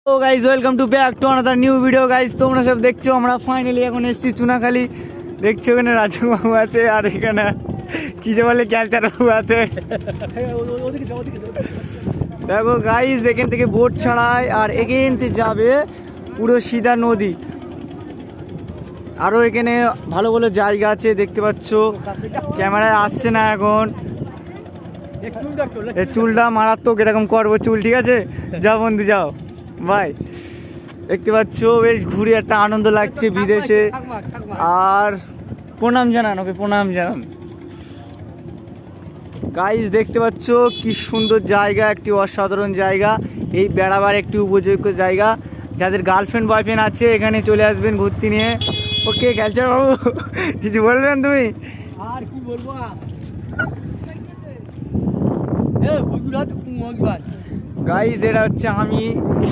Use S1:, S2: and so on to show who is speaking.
S1: তো guys welcome to back to another new video guys. তোমরা সব দেখছো আমরা ফাইনালি এখন এসেছি চুনাখালি। দেখছো এখানে রাজবাবু আছে আর এখানে কি যে বলে ক্যালচার বাবু আছে। দেখো গাইজ এখান থেকে বোট ছাড়ায় আর এখান থেকে যাবে পুরো সিধা নদী। আরো এখানে ভালো ভালো জায়গা আছে দেখতে পাচ্ছ, ক্যামেরায় আসছে না এখন। চুলটা মারাত্মক এরকম করবো চুল, ঠিক আছে? যাও বন্ধু যাও ভাই। দেখতে পাচ্ছ বেশ ঘুরে একটা আনন্দ লাগছে বিদেশে। আর প্রণাম জানান, ওকে প্রণাম জানান। গাইজ দেখতে পাচ্ছ কি সুন্দর জায়গা, একটি অসাধারণ জায়গা। এই বেড়াবার একটি উপযোগ্য জায়গা। যাদের গার্লফ্রেন্ড বয়ফ্রেন্ড আছে এখানে চলে আসবেন ঘুরতে নিয়ে। ওকে ক্যালচার বাবু কিছু বলবেন তুমি?
S2: আর কি বলবো,
S1: গাইজ এটা হচ্ছে আমি